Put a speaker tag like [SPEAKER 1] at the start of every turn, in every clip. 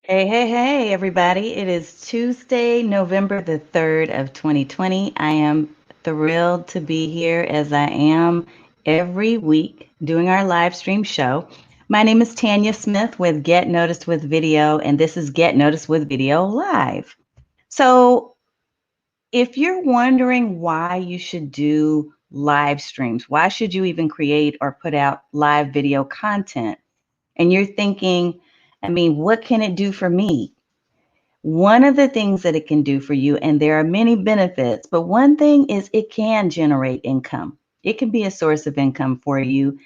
[SPEAKER 1] Hey, hey, hey, everybody. It is Tuesday, November the 3rd of 2020. I am thrilled to be here as I am every week doing our live stream show. My name is Tanya Smith with Get Noticed with Video, and this is Get Noticed with Video Live. So, if you're wondering why you should do live streams, why should you even create or put out live video content? And you're thinking, what can it do for me? One of the things that it can do for you, and there are many benefits, but one thing is it can generate income. It can be a source of income for you,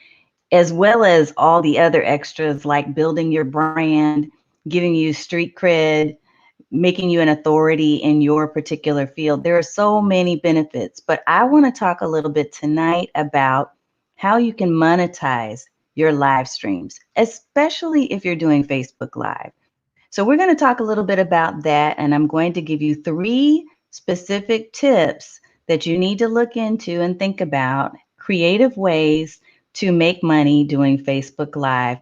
[SPEAKER 1] as well as all the other extras like building your brand, giving you street cred, making you an authority in your particular field. There are so many benefits, but I want to talk a little bit tonight about how you can monetize your live streams, especially if you're doing Facebook Live. So we're going to talk a little bit about that, and I'm going to give you 3 specific tips that you need to look into and think about, creative ways to make money doing Facebook Live.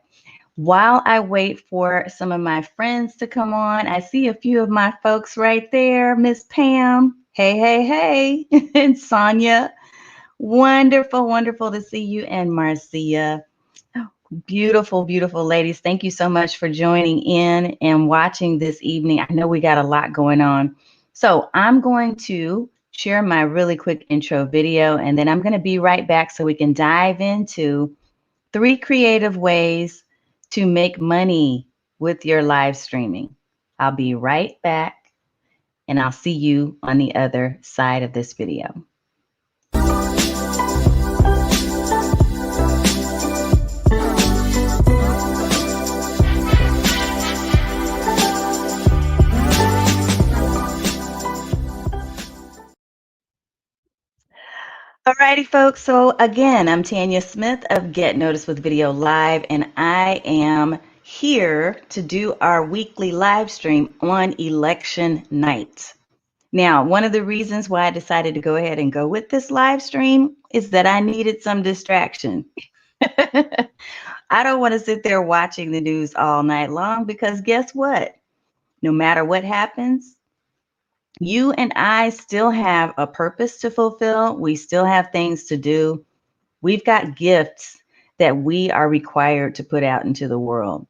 [SPEAKER 1] While I wait for some of my friends to come on, I see a few of my folks right there. Miss Pam, hey, hey, hey, and Sonia. Wonderful, wonderful to see you, and Marcia. Beautiful, beautiful ladies. Thank you so much for joining in and watching this evening. I know we got a lot going on. So I'm going to share my really quick intro video, and then I'm going to be right back so we can dive into 3 creative ways to make money with your live streaming. I'll be right back, and I'll see you on the other side of this video. Alrighty, folks. So again, I'm Tanya Smith of Get Noticed with Video Live, and I am here to do our weekly live stream on election night. Now, one of the reasons why I decided to go ahead and go with this live stream is that I needed some distraction. I don't want to sit there watching the news all night long because guess what? No matter what happens, you and I still have a purpose to fulfill. We still have things to do. We've got gifts that we are required to put out into the world.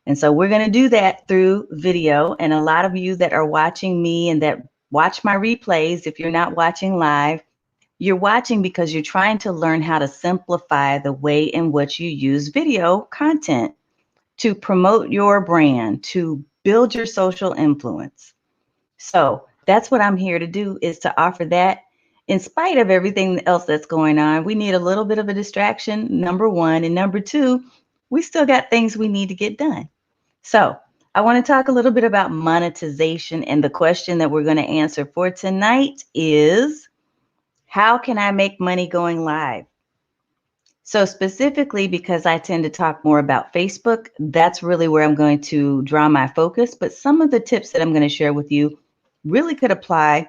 [SPEAKER 1] And so we're going to do that through video. And a lot of you that are watching me and that watch my replays, if you're not watching live, you're watching because you're trying to learn how to simplify the way in which you use video content to promote your brand, to build your social influence. So that's what I'm here to do, is to offer that. In spite of everything else that's going on, we need a little bit of a distraction, number one. And number two, we still got things we need to get done. So I want to talk a little bit about monetization. And the question that we're going to answer for tonight is, how can I make money going live? So specifically, because I tend to talk more about Facebook, that's really where I'm going to draw my focus. But some of the tips that I'm going to share with you really could apply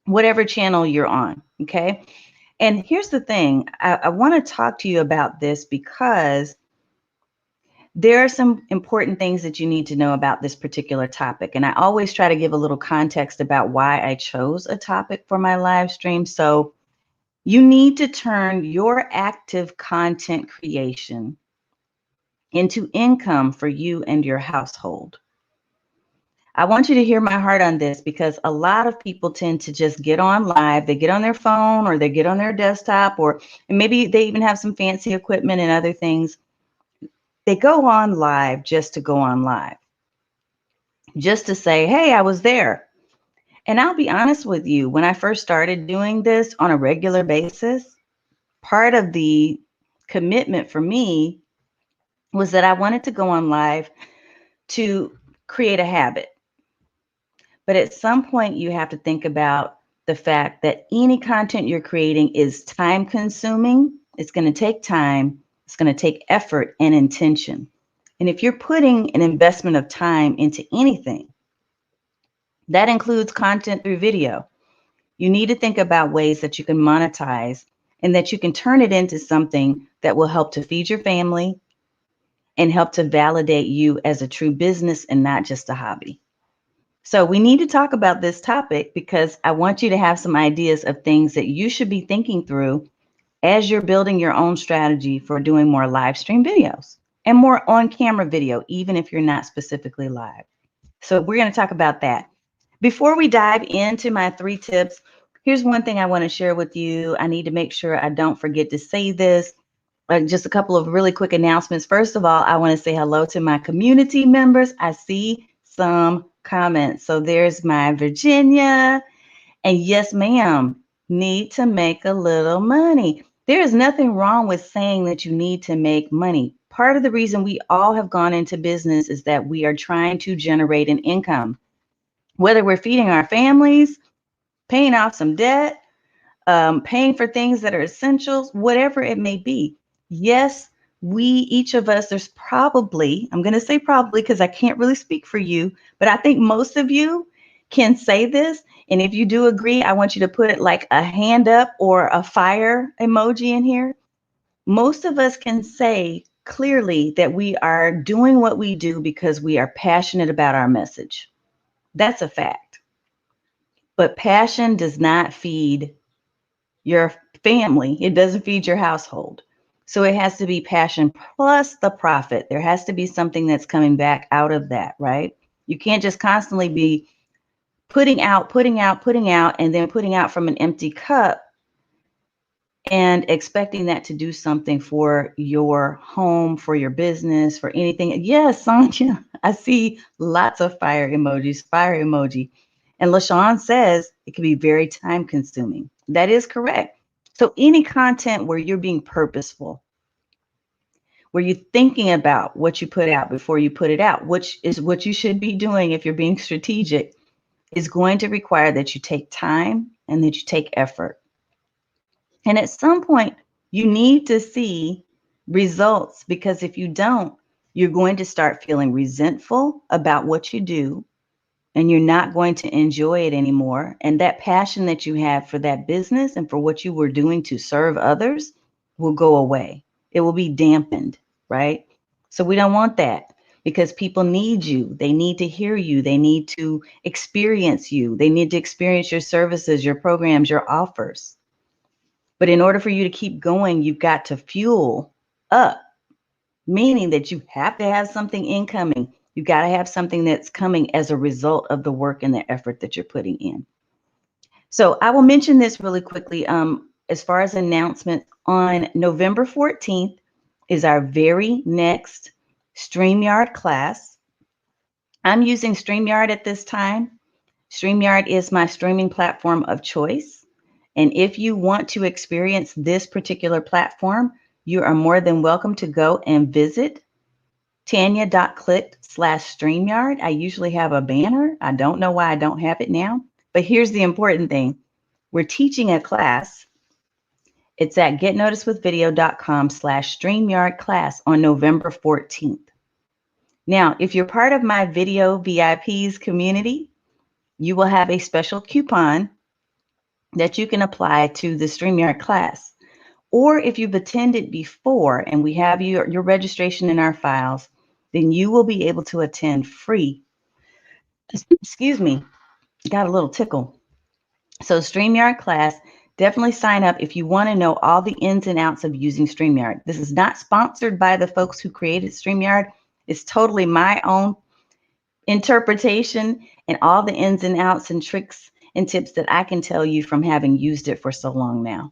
[SPEAKER 1] whatever channel you're on. Okay. And here's the thing, I want to talk to you about this because there are some important things that you need to know about this particular topic. And I always try to give a little context about why I chose a topic for my live stream. So you need to turn your active content creation into income for you and your household. I want you to hear my heart on this because a lot of people tend to just get on live. They get on their phone or they get on their desktop, and maybe they even have some fancy equipment and other things. They go on live just to go on live, just to say, hey, I was there. And I'll be honest with you, when I first started doing this on a regular basis, part of the commitment for me was that I wanted to go on live to create a habit. But at some point, you have to think about the fact that any content you're creating is time consuming. It's going to take time. It's going to take effort and intention. And if you're putting an investment of time into anything, that includes content through video, you need to think about ways that you can monetize and that you can turn it into something that will help to feed your family, and help to validate you as a true business and not just a hobby. So we need to talk about this topic because I want you to have some ideas of things that you should be thinking through as you're building your own strategy for doing more live stream videos and more on camera video, even if you're not specifically live. So we're going to talk about that. Before we dive into my 3 tips, here's one thing I want to share with you. I need to make sure I don't forget to say this. Just a couple of really quick announcements. First of all, I want to say hello to my community members. I see some comments. So there's my Virginia. And yes, ma'am, need to make a little money. There is nothing wrong with saying that you need to make money. Part of the reason we all have gone into business is that we are trying to generate an income, whether we're feeding our families, paying off some debt, paying for things that are essentials, whatever it may be. Yes, each of us, there's probably, I'm going to say probably because I can't really speak for you, but I think most of you can say this. And if you do agree, I want you to put like a hand up or a fire emoji in here. Most of us can say clearly that we are doing what we do because we are passionate about our message. That's a fact. But passion does not feed your family. It doesn't feed your household. So it has to be passion plus the profit. There has to be something that's coming back out of that, right? You can't just constantly be putting out, and then putting out from an empty cup and expecting that to do something for your home, for your business, for anything. Yes, Sonia, I see lots of fire emojis, fire emoji. And LaShawn says it can be very time consuming. That is correct. So any content where you're being purposeful, where you're thinking about what you put out before you put it out, which is what you should be doing if you're being strategic, is going to require that you take time and that you take effort. And at some point, you need to see results, because if you don't, you're going to start feeling resentful about what you do and you're not going to enjoy it anymore. And that passion that you have for that business and for what you were doing to serve others will go away. It will be dampened, right? So we don't want that, because people need you. They need to hear you. They need to experience you. They need to experience your services, your programs, your offers. But in order for you to keep going, you've got to fuel up, meaning that you have to have something incoming. You got to have something that's coming as a result of the work and the effort that you're putting in. So I will mention this really quickly. As far as announcements, on November 14th is our very next StreamYard class. I'm using StreamYard at this time. StreamYard is my streaming platform of choice. And if you want to experience this particular platform, you are more than welcome to go and visit Tanya.click/StreamYard. I usually have a banner. I don't know why I don't have it now, but here's the important thing. We're teaching a class. It's at getnoticedwithvideo.com/StreamYard class on November 14th. Now, if you're part of my video VIPs community, you will have a special coupon that you can apply to the StreamYard class. Or if you've attended before and we have your registration in our files, then you will be able to attend free. Excuse me, got a little tickle. So StreamYard class, definitely sign up if you want to know all the ins and outs of using StreamYard. This is not sponsored by the folks who created StreamYard. It's totally my own interpretation and all the ins and outs and tricks and tips that I can tell you from having used it for so long now.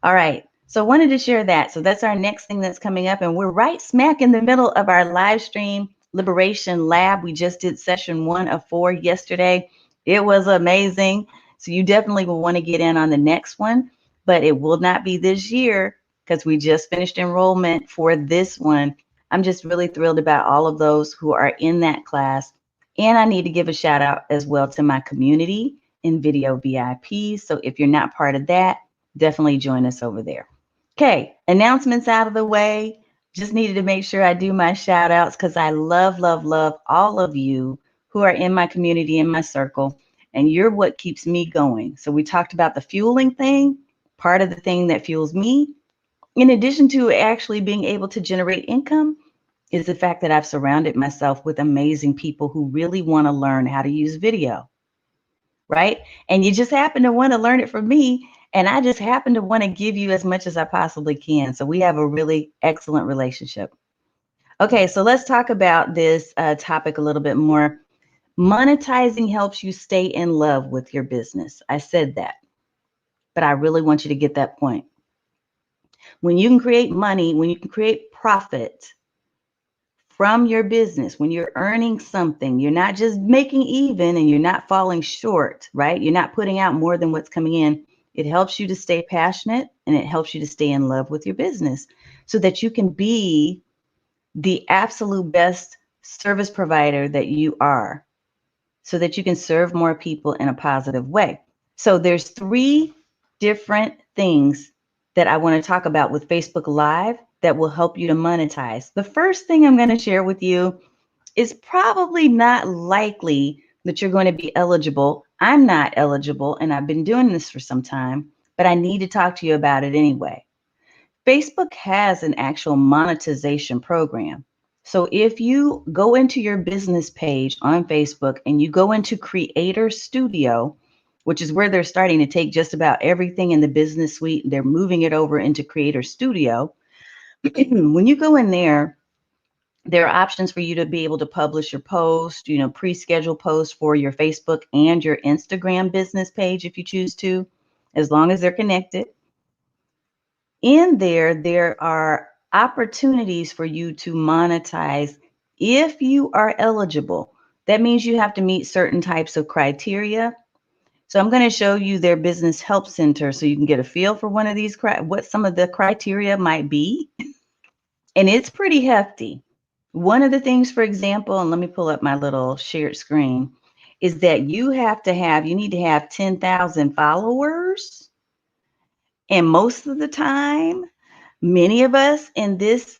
[SPEAKER 1] All right. So I wanted to share that. So that's our next thing that's coming up. And we're right smack in the middle of our live stream Liberation Lab. We just did session 1 of 4 yesterday. It was amazing. So you definitely will want to get in on the next one, but it will not be this year because we just finished enrollment for this one. I'm just really thrilled about all of those who are in that class. And I need to give a shout out as well to my community in Video VIP. So if you're not part of that, definitely join us over there. Okay, announcements out of the way. Just needed to make sure I do my shout outs because I love, love, love all of you who are in my community, in my circle, and you're what keeps me going. So we talked about the fueling thing, part of the thing that fuels me, in addition to actually being able to generate income, is the fact that I've surrounded myself with amazing people who really want to learn how to use video, right? And you just happen to want to learn it from me, and I just happen to want to give you as much as I possibly can. So we have a really excellent relationship. Okay, so let's talk about this topic a little bit more. Monetizing helps you stay in love with your business. I said that, but I really want you to get that point. When you can create money, when you can create profit from your business, when you're earning something, you're not just making even and you're not falling short, right? You're not putting out more than what's coming in. It helps you to stay passionate and it helps you to stay in love with your business so that you can be the absolute best service provider that you are, so that you can serve more people in a positive way. So there's 3 different things that I want to talk about with Facebook Live that will help you to monetize. The first thing I'm going to share with you is probably not likely that you're going to be eligible. I'm not eligible, and I've been doing this for some time, but I need to talk to you about it anyway. Facebook has an actual monetization program. So if you go into your business page on Facebook and you go into Creator Studio, which is where they're starting to take just about everything in the business suite, they're moving it over into Creator Studio. When you go in there, there are options for you to be able to publish your post, pre-schedule posts for your Facebook and your Instagram business page if you choose to, as long as they're connected. In there are opportunities for you to monetize if you are eligible. That means you have to meet certain types of criteria. So I'm going to show you their business help center so you can get a feel for one of these, what some of the criteria might be. And it's pretty hefty. One of the things, for example, and let me pull up my little shared screen, is that you need to have 10,000 followers. And most of the time, many of us in this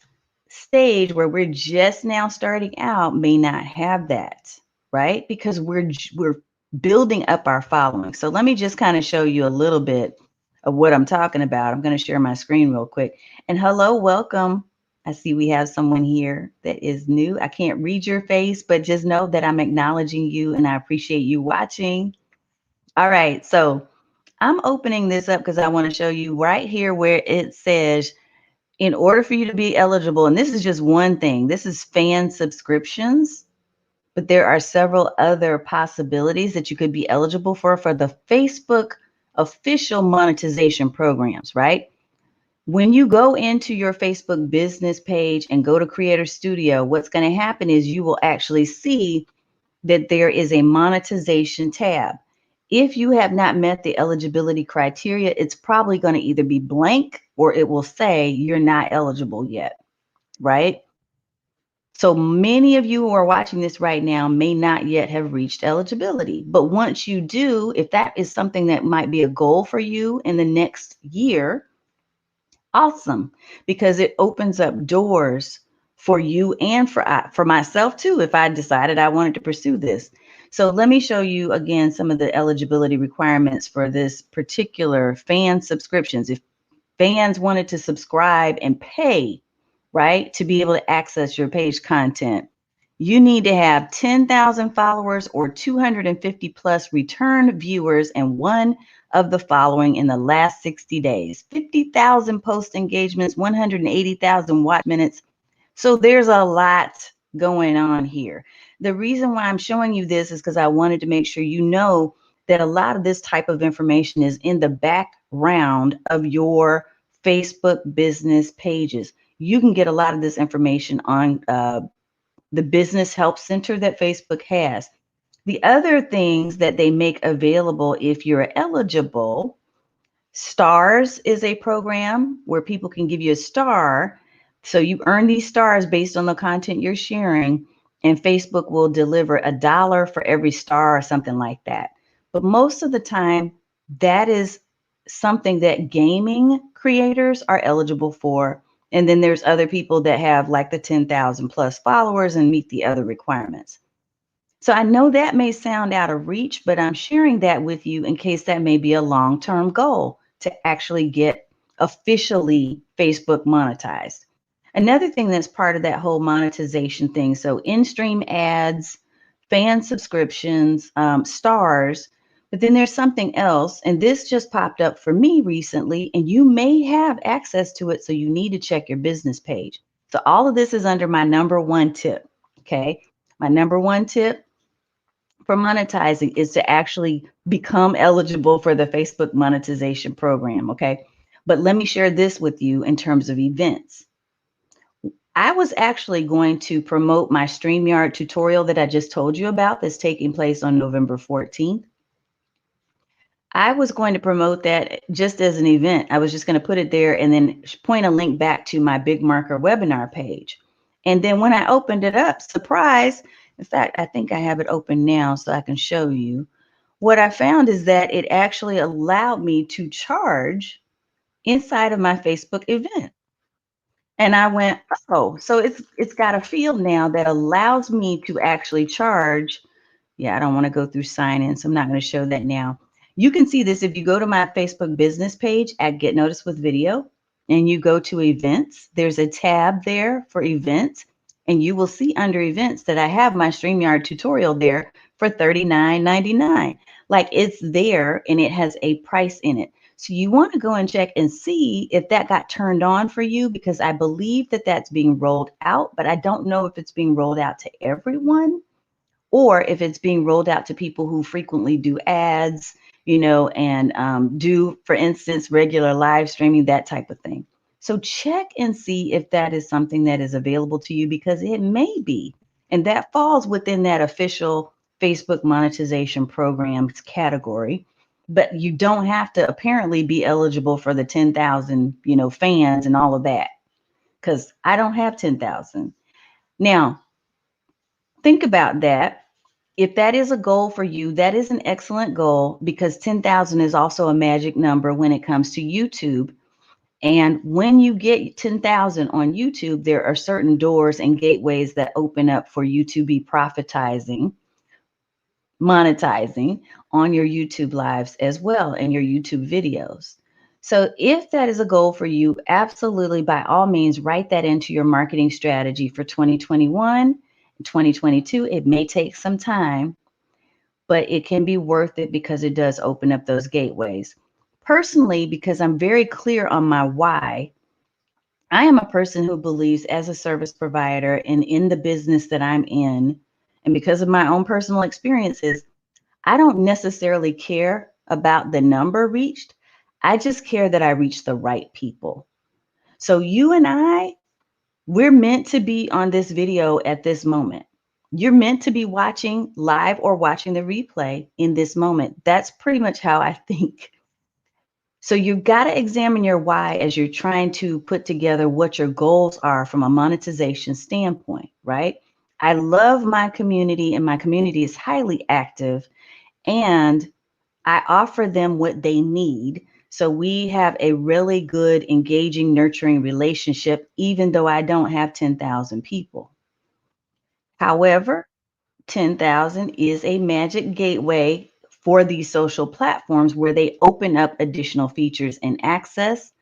[SPEAKER 1] stage where we're just now starting out may not have that, right? Because we're building up our following. So let me just kind of show you a little bit of what I'm talking about. I'm going to share my screen real quick. And hello, welcome. I see we have someone here that is new. I can't read your face, but just know that I'm acknowledging you and I appreciate you watching. All right, so I'm opening this up because I want to show you right here where it says, in order for you to be eligible, and this is just one thing, this is fan subscriptions, but there are several other possibilities that you could be eligible for the Facebook official monetization programs, right? When you go into your Facebook business page and go to Creator Studio, what's going to happen is you will actually see that there is a monetization tab. If you have not met the eligibility criteria, it's probably going to either be blank or it will say you're not eligible yet, right? So many of you who are watching this right now may not yet have reached eligibility. But once you do, if that is something that might be a goal for you in the next year, awesome, because it opens up doors for you and for myself too, if I decided I wanted to pursue this. So let me show you again some of the eligibility requirements for this particular fan subscriptions. If fans wanted to subscribe and pay, right, to be able to access your page content, you need to have 10,000 followers or 250 plus return viewers and one of the following in the last 60 days, 50,000 post engagements, 180,000 watch minutes. So there's a lot going on here. The reason why I'm showing you this is because I wanted to make sure you know that a lot of this type of information is in the background of your Facebook business pages. You can get a lot of this information on the Business Help Center that Facebook has. The other things that they make available if you're eligible, Stars is a program where people can give you a star. So you earn these stars based on the content you're sharing, and Facebook will deliver $1 for every star or something like that. But most of the time, that is something that gaming creators are eligible for. And then there's other people that have like the 10,000 plus followers and meet the other requirements. So I know that may sound out of reach, but I'm sharing that with you in case that may be a long-term goal to actually get officially Facebook monetized. Another thing that's part of that whole monetization thing, so in-stream ads, fan subscriptions, stars, but then there's something else, and this just popped up for me recently, and you may have access to it, so you need to check your business page. So all of this is under my number one tip, okay? My number one tip for monetizing is to actually become eligible for the Facebook monetization program, okay? But let me share this with you in terms of events. I was actually going to promote my StreamYard tutorial that I just told you about that's taking place on November 14th. I was going to promote that just as an event. I was just going to put it there and then point a link back to my Big Marker webinar page. And then when I opened it up, surprise, in fact, I think I have it open now so I can show you. What I found is that it actually allowed me to charge inside of my Facebook event. And I went, oh, so it's got a field now that allows me to actually charge. Yeah, I don't want to go through sign in, so I'm not going to show that now. You can see this if you go to my Facebook business page at Get Noticed with Video and you go to events, there's a tab there for events, and you will see under events that I have my StreamYard tutorial there for $39.99. Like it's there and it has a price in it. So you want to go and check and see if that got turned on for you, because I believe that that's being rolled out, but I don't know if it's being rolled out to everyone or if it's being rolled out to people who frequently do ads, you know, and do, for instance, regular live streaming, that type of thing. So check and see if that is something that is available to you, because it may be. And that falls within that official Facebook monetization programs category. But you don't have to apparently be eligible for the 10,000, you know, fans and all of that, because I don't have 10,000. Now, think about that. If that is a goal for you, that is an excellent goal, because 10,000 is also a magic number when it comes to YouTube. And when you get 10,000 on YouTube, there are certain doors and gateways that open up for you to be monetizing on your YouTube lives as well and your YouTube videos. So if that is a goal for you, absolutely, by all means, write that into your marketing strategy for 2021, 2022. It may take some time, but it can be worth it because it does open up those gateways. Personally, because I'm very clear on my why, I am a person who believes as a service provider and in the business that I'm in, and because of my own personal experiences, I don't necessarily care about the number reached. I just care that I reach the right people. So you and we're meant to be on this video at this moment. You're meant to be watching live or watching the replay in this moment. That's pretty much how I think. So you've got to examine your why as you're trying to put together what your goals are from a monetization standpoint, right? I love my community, and my community is highly active, and I offer them what they need. So we have a really good, engaging, nurturing relationship, even though I don't have 10,000 people. However, 10,000 is a magic gateway for these social platforms where they open up additional features and access.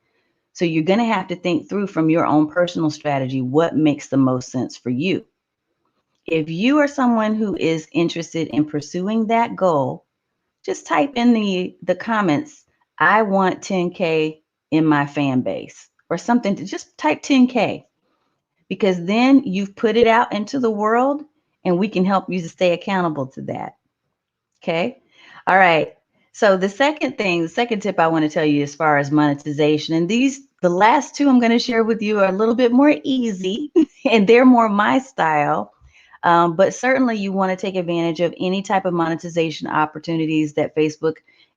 [SPEAKER 1] So you're going to have to think through from your own personal strategy what makes the most sense for you. If you are someone who is interested in pursuing that goal, just type in the comments, I want 10K in my fan base, or something. To just type 10K, because then you've put it out into the world and we can help you to stay accountable to that. Okay. All right. So the second tip I want to tell you as far as monetization, and the last two I'm going to share with you are a little bit more easy and they're more my style. But certainly you want to take advantage of any type of monetization opportunities that Facebook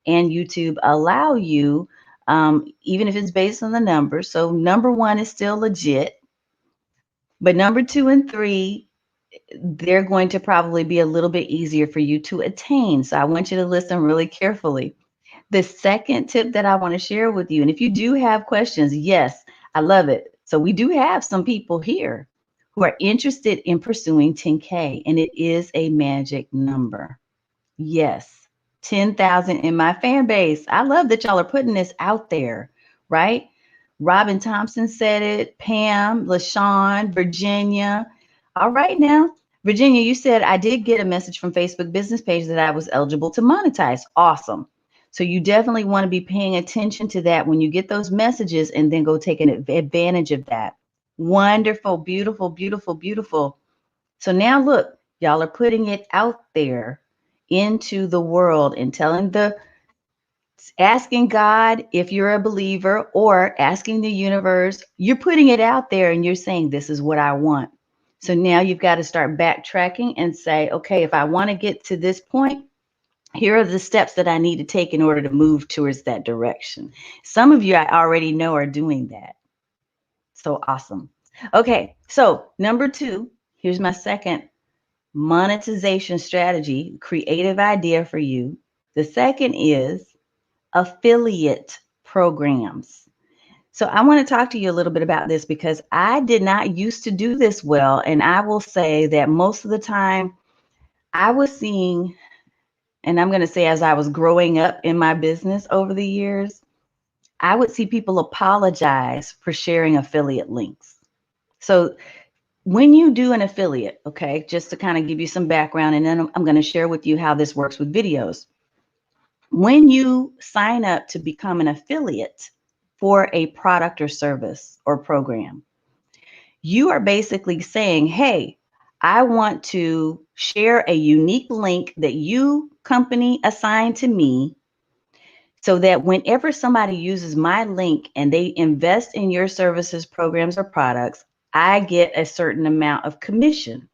[SPEAKER 1] and YouTube allow you, even if it's based on the numbers. So number one is still legit, but number two and three, they're going to probably be a little bit easier for you to attain. So I want you to listen really carefully. The second tip that I want to share with you, and if you do have questions, yes, I love it. So we do have some people here who are interested in pursuing 10K, and it is a magic number. Yes, 10,000 in my fan base. I love that y'all are putting this out there, right? Robin Thompson said it. Pam, LaShawn, Virginia. All right now. Virginia, you said I did get a message from Facebook business page that I was eligible to monetize. Awesome. So you definitely want to be paying attention to that when you get those messages and then go take an advantage of that. Wonderful, beautiful, beautiful, beautiful. So now look, y'all are putting it out there into the world and asking God if you're a believer or asking the universe, you're putting it out there and you're saying, this is what I want. So now you've got to start backtracking and say, okay, if I want to get to this point, here are the steps that I need to take in order to move towards that direction. Some of you I already know are doing that. So awesome. Okay, so number 2, here's my second monetization strategy, creative idea for you. The second is affiliate programs. So I want to talk to you a little bit about this because I did not used to do this well. And I will say that most of the time I was seeing, and I'm going to say as I was growing up in my business over the years, I would see people apologize for sharing affiliate links. So when you do an affiliate, okay, just to kind of give you some background, and then I'm going to share with you how this works with videos. When you sign up to become an affiliate for a product or service or program, you are basically saying, hey, I want to share a unique link that you, company, assign to me so that whenever somebody uses my link and they invest in your services, programs, or products, I get a certain amount of commission.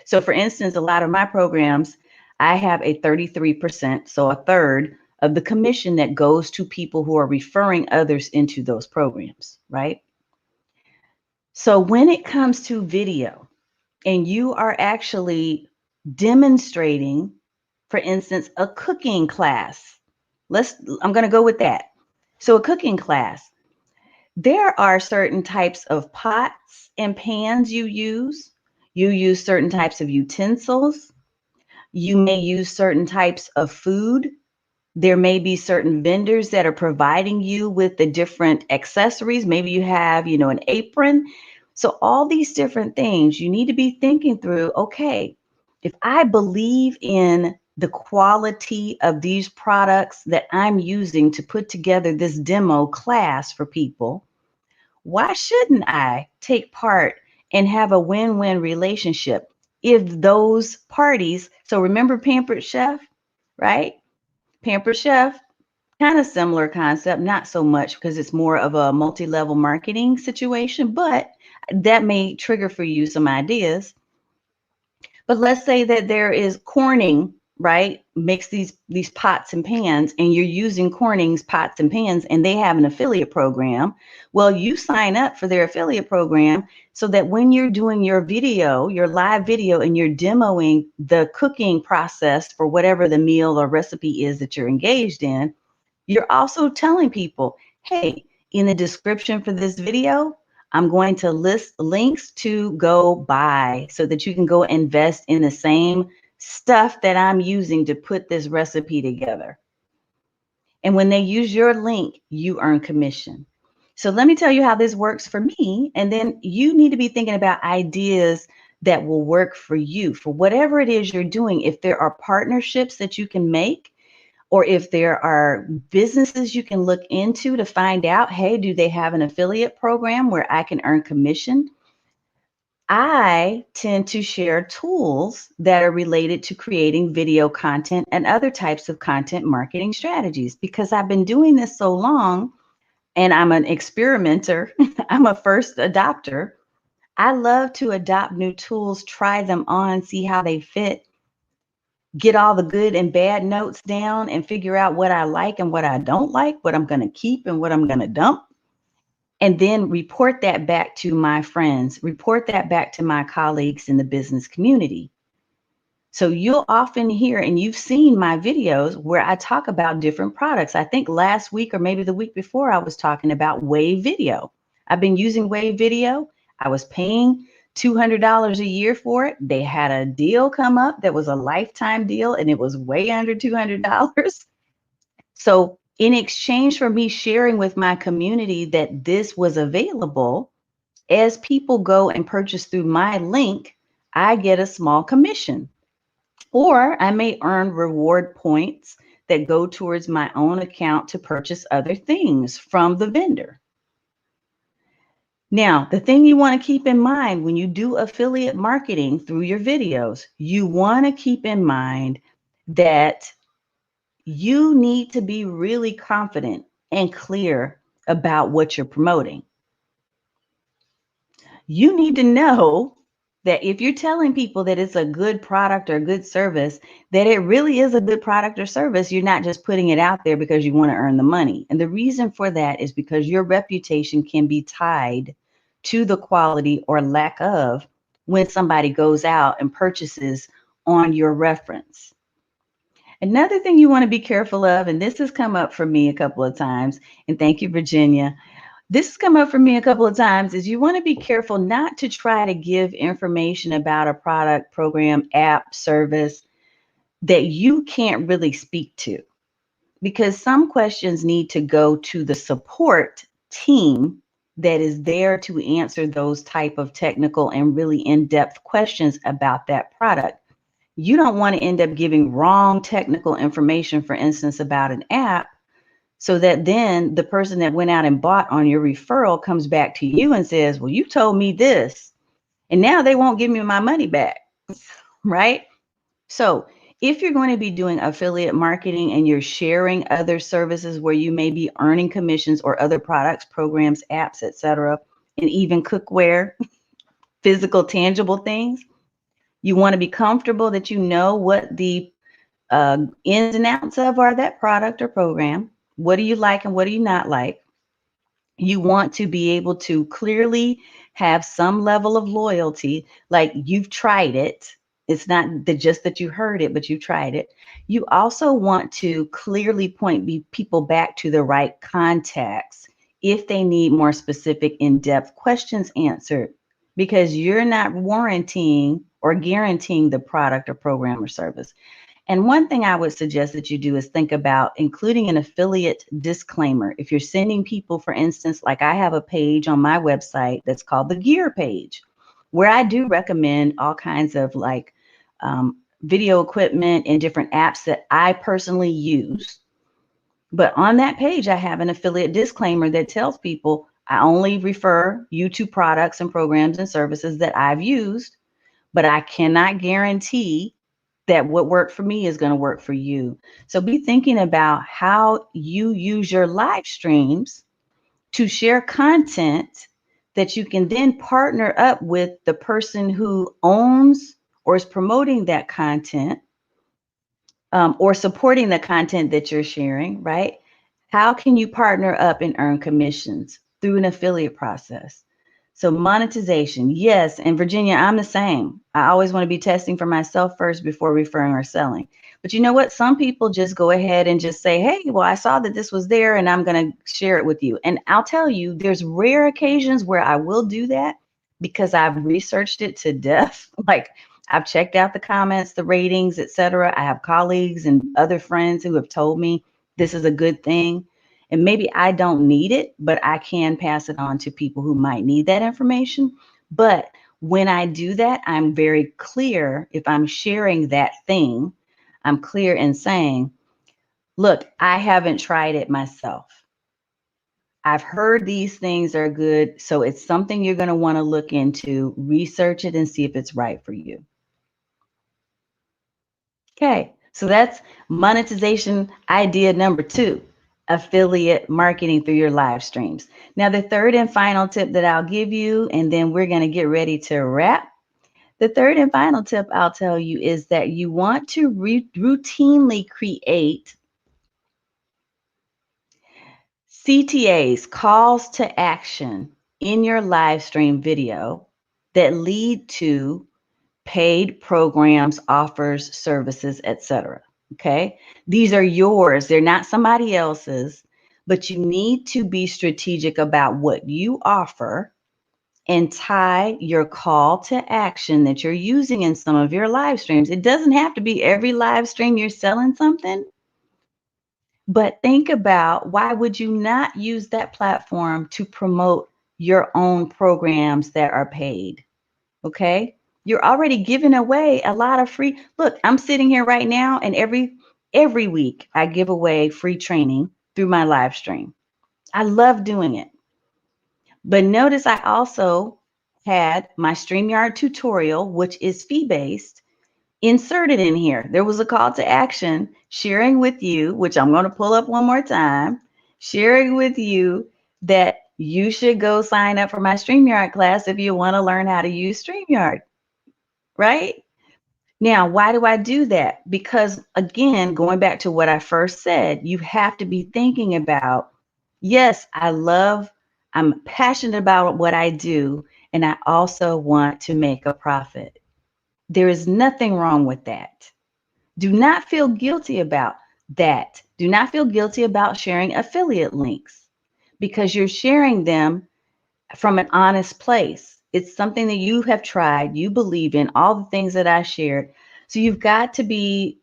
[SPEAKER 1] So for instance, a lot of my programs, I have a 33%, so a third of the commission that goes to people who are referring others into those programs, right? So when it comes to video and you are actually demonstrating, for instance, a cooking class, I'm going to go with that. So a cooking class, there are certain types of pots and pans you use. You use certain types of utensils. You may use certain types of food. There may be certain vendors that are providing you with the different accessories. Maybe you have, an apron. So all these different things you need to be thinking through. Okay, if I believe in the quality of these products that I'm using to put together this demo class for people, why shouldn't I take part and have a win-win relationship if those parties, so remember Pampered Chef, right? Pampered Chef, kind of similar concept, not so much because it's more of a multi-level marketing situation, but that may trigger for you some ideas. But let's say that there is Corning, right? Makes these pots and pans, and you're using Corning's pots and pans, and they have an affiliate program. Well, you sign up for their affiliate program so that when you're doing your video, your live video, and you're demoing the cooking process for whatever the meal or recipe is that you're engaged in, you're also telling people, hey, in the description for this video, I'm going to list links to go buy so that you can go invest in the same stuff that I'm using to put this recipe together. And when they use your link, you earn commission. So let me tell you how this works for me. And then you need to be thinking about ideas that will work for you for whatever it is you're doing. If there are partnerships that you can make, or if there are businesses you can look into to find out, hey, do they have an affiliate program where I can earn commission? I tend to share tools that are related to creating video content and other types of content marketing strategies because I've been doing this so long and I'm an experimenter. I'm a first adopter. I love to adopt new tools, try them on, see how they fit, get all the good and bad notes down and figure out what I like and what I don't like, what I'm going to keep and what I'm going to dump. And then report that back to my friends, report that back to my colleagues in the business community. So you'll often hear, and you've seen my videos where I talk about different products. I think last week or maybe the week before, I was talking about Wave Video. I've been using Wave Video. I was paying $200 a year for it. They had a deal come up that was a lifetime deal and it was way under $200. So In exchange for me sharing with my community that this was available, as people go and purchase through my link, I get a small commission. Or I may earn reward points that go towards my own account to purchase other things from the vendor. Now, the thing you want to keep in mind when you do affiliate marketing through your videos, you want to keep in mind that you need to be really confident and clear about what you're promoting. You need to know that if you're telling people that it's a good product or a good service, that it really is a good product or service. You're not just putting it out there because you want to earn the money. And the reason for that is because your reputation can be tied to the quality or lack of when somebody goes out and purchases on your reference. Another thing you want to be careful of, and this has come up for me a couple of times, and thank you, Virginia. This has come up for me a couple of times, is you want to be careful not to try to give information about a product, program, app, service that you can't really speak to. Because some questions need to go to the support team that is there to answer those type of technical and really in-depth questions about that product. You don't want to end up giving wrong technical information, for instance, about an app, so that then the person that went out and bought on your referral comes back to you and says, well, you told me this, and now they won't give me my money back, right? So if you're going to be doing affiliate marketing and you're sharing other services where you may be earning commissions or other products, programs, apps, etc., and even cookware, physical, tangible things, you want to be comfortable that you know what the ins and outs of are that product or program. What do you like and what do you not like? You want to be able to clearly have some level of loyalty, like you've tried it. It's not just that you heard it, but you tried it. You also want to clearly point people back to the right contacts if they need more specific, in-depth questions answered, because you're not warranting or guaranteeing the product or program or service. And one thing I would suggest that you do is think about including an affiliate disclaimer. If you're sending people, for instance, like I have a page on my website that's called the gear page, where I do recommend all kinds of like video equipment and different apps that I personally use. But on that page, I have an affiliate disclaimer that tells people I only refer you to products and programs and services that I've used, but I cannot guarantee that what worked for me is going to work for you. So be thinking about how you use your live streams to share content that you can then partner up with the person who owns or is promoting that content, or supporting the content that you're sharing, right? How can you partner up and earn commissions through an affiliate process? So monetization, yes. And Virginia, I'm the same. I always want to be testing for myself first before referring or selling. But you know what? Some people just go ahead and just say, hey, well, I saw that this was there and I'm going to share it with you. And I'll tell you, there's rare occasions where I will do that because I've researched it to death. Like I've checked out the comments, the ratings, etc. I have colleagues and other friends who have told me this is a good thing. And maybe I don't need it, but I can pass it on to people who might need that information. But when I do that, I'm very clear. If I'm sharing that thing, I'm clear in saying, look, I haven't tried it myself. I've heard these things are good. So it's something you're going to want to look into, research it, and see if it's right for you. Okay, so that's monetization idea number 2. Affiliate marketing through your live streams. Now, the third and final tip that I'll give you, and then we're going to get ready to wrap. The third and final tip I'll tell you is that you want to routinely create CTAs, calls to action, in your live stream video that lead to paid programs, offers, services, etc. Okay, these are yours. They're not somebody else's, but you need to be strategic about what you offer and tie your call to action that you're using in some of your live streams. It doesn't have to be every live stream you're selling something, But think about, why would you not use that platform to promote your own programs that are paid? Okay. You're already giving away a lot of free. Look, I'm sitting here right now, and every week I give away free training through my live stream. I love doing it. But notice I also had my StreamYard tutorial, which is fee-based, inserted in here. There was a call to action sharing with you, which I'm going to pull up one more time, sharing with you that you should go sign up for my StreamYard class if you want to learn how to use StreamYard, right? Now, why do I do that? Because again, going back to what I first said, you have to be thinking about, yes, I'm passionate about what I do, and I also want to make a profit. There is nothing wrong with that. Do not feel guilty about that. Do not feel guilty about sharing affiliate links, because you're sharing them from an honest place. It's something that you have tried, you believe in, all the things that I shared. So you've got to be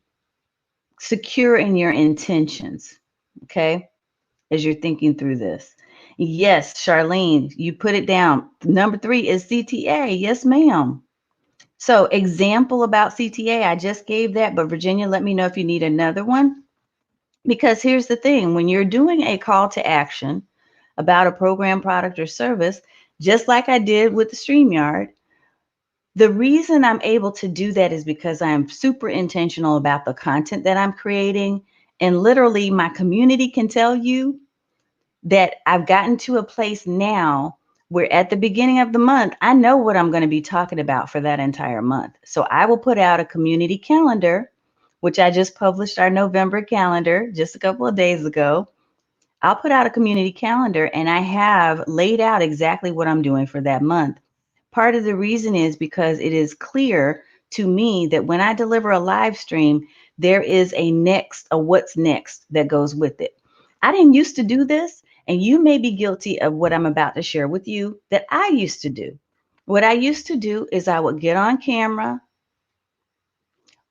[SPEAKER 1] secure in your intentions, okay, as you're thinking through this. Yes, Charlene, you put it down. Number 3 is CTA. Yes, ma'am. So, example about CTA, I just gave that, but Virginia, let me know if you need another one. Because here's the thing, when you're doing a call to action about a program, product, or service, just like I did with the StreamYard, the reason I'm able to do that is because I'm super intentional about the content that I'm creating. And literally, my community can tell you that I've gotten to a place now where at the beginning of the month, I know what I'm going to be talking about for that entire month. So I will put out a community calendar, which I just published our November calendar just a couple of days ago. I'll put out a community calendar, and I have laid out exactly what I'm doing for that month. Part of the reason is because it is clear to me that when I deliver a live stream, there is a what's next that goes with it. I didn't used to do this, and you may be guilty of what I'm about to share with you that I used to do. What I used to do is I would get on camera,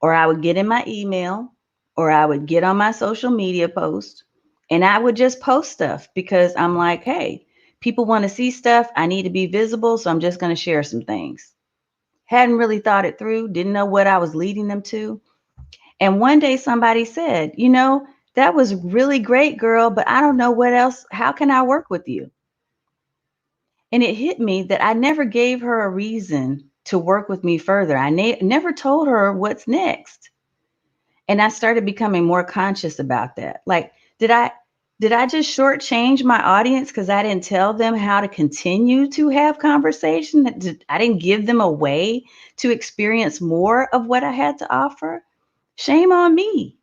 [SPEAKER 1] or I would get in my email, or I would get on my social media post, and I would just post stuff because I'm like, hey, people want to see stuff. I need to be visible. So I'm just going to share some things. Hadn't really thought it through, didn't know what I was leading them to. And one day somebody said, that was really great, girl, but I don't know what else. How can I work with you? And it hit me that I never gave her a reason to work with me further. I never told her what's next. And I started becoming more conscious about that. Like, did I just shortchange my audience because I didn't tell them how to continue to have conversation? I didn't give them a way to experience more of what I had to offer? Shame on me.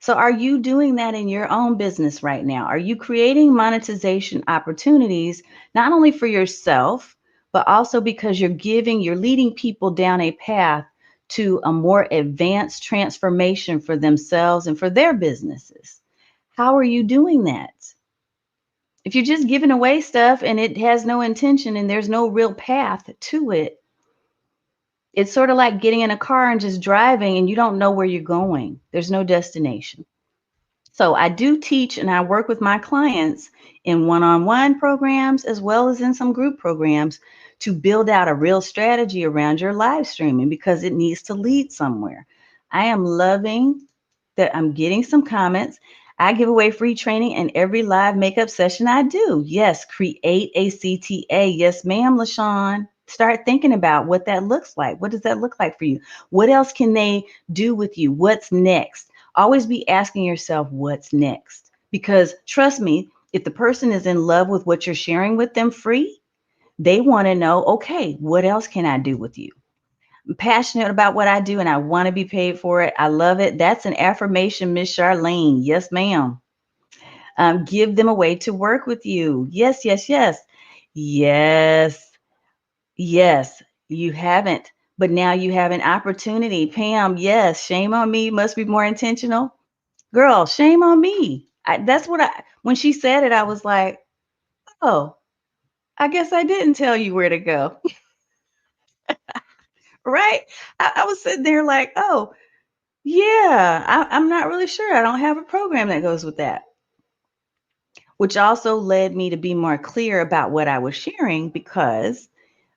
[SPEAKER 1] So are you doing that in your own business right now? Are you creating monetization opportunities, not only for yourself, but also because you're leading people down a path to a more advanced transformation for themselves and for their businesses? How are you doing that? If you're just giving away stuff and it has no intention and there's no real path to it, it's sort of like getting in a car and just driving and you don't know where you're going. There's no destination. So I do teach and I work with my clients in one-on-one programs as well as in some group programs to build out a real strategy around your live streaming because it needs to lead somewhere. I am loving that I'm getting some comments. I give away free training in every live makeup session I do. Yes, create a CTA. Yes, ma'am, LaShawn. Start thinking about what that looks like. What does that look like for you? What else can they do with you? What's next? Always be asking yourself, what's next? Because trust me, if the person is in love with what you're sharing with them free, they want to know, okay, what else can I do with you? I'm passionate about what I do and I want to be paid for it. I love it. That's an affirmation, Miss Charlene. Yes, ma'am. Give them a way to work with you. Yes, yes, yes. Yes, yes. You haven't, but now you have an opportunity. Pam, yes. Shame on me. Must be more intentional. Girl, shame on me. When she said it, I was like, oh, I guess I didn't tell you where to go. Right? I was sitting there like, oh, Yeah, I'm not really sure. I don't have a program that goes with that, which also led me to be more clear about what I was sharing because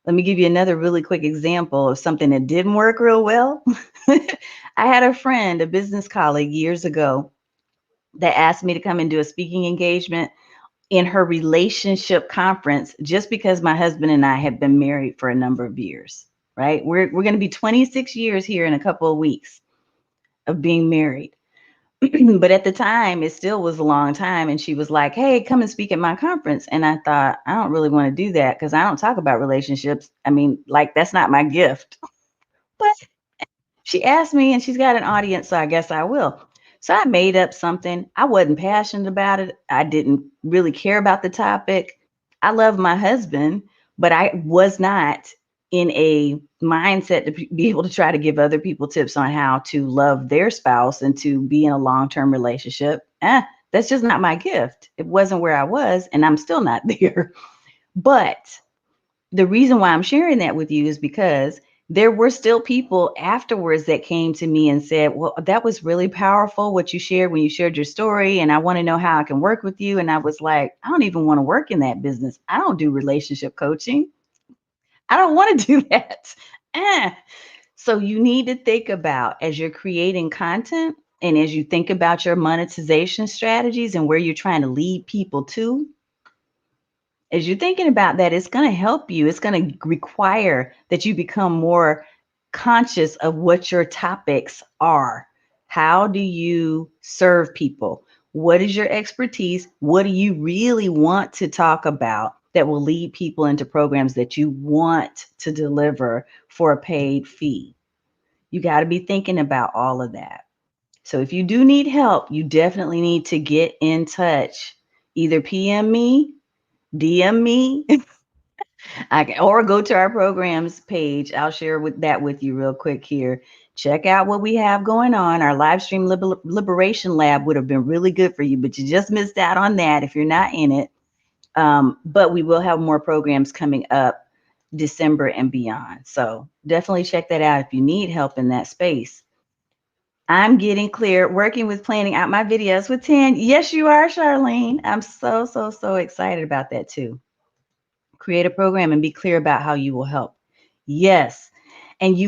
[SPEAKER 1] let me give you another really quick example of something that didn't work real well. I had a friend, a business colleague years ago, that asked me to come and do a speaking engagement in her relationship conference just because my husband and I have been married for a number of years, right? We're going to be 26 years here in a couple of weeks of being married. But at the time, it still was a long time. And she was like, hey, come and speak at my conference. And I thought, I don't really want to do that because I don't talk about relationships. I mean, like, that's not my gift. But she asked me and she's got an audience, so I guess I will. So I made up something. I wasn't passionate about it. I didn't really care about the topic. I love my husband, but I was not in a mindset to be able to try to give other people tips on how to love their spouse and to be in a long-term relationship. That's just not my gift. It wasn't where I was, and I'm still not there. But the reason why I'm sharing that with you is because there were still people afterwards that came to me and said, well, that was really powerful what you shared when you shared your story. And I want to know how I can work with you. And I was like, I don't even want to work in that business. I don't do relationship coaching. I don't want to do that. Eh. So you need to think about as you're creating content and as you think about your monetization strategies and where you're trying to lead people to, as you're thinking about that, it's going to help you. It's going to require that you become more conscious of what your topics are. How do you serve people? What is your expertise? What do you really want to talk about that will lead people into programs that you want to deliver for a paid fee? You got to be thinking about all of that. So if you do need help, you definitely need to get in touch. Either PM me, DM me, or go to our programs page. I'll share that with you real quick here. Check out what we have going on. Our live stream liberation lab would have been really good for you, but you just missed out on that if you're not in it. But we will have more programs coming up December and beyond. So definitely check that out if you need help in that space. I'm getting clear, working with planning out my videos with 10. Yes, you are, Charlene. I'm so excited about that too. Create a program and be clear about how you will help. Yes. And you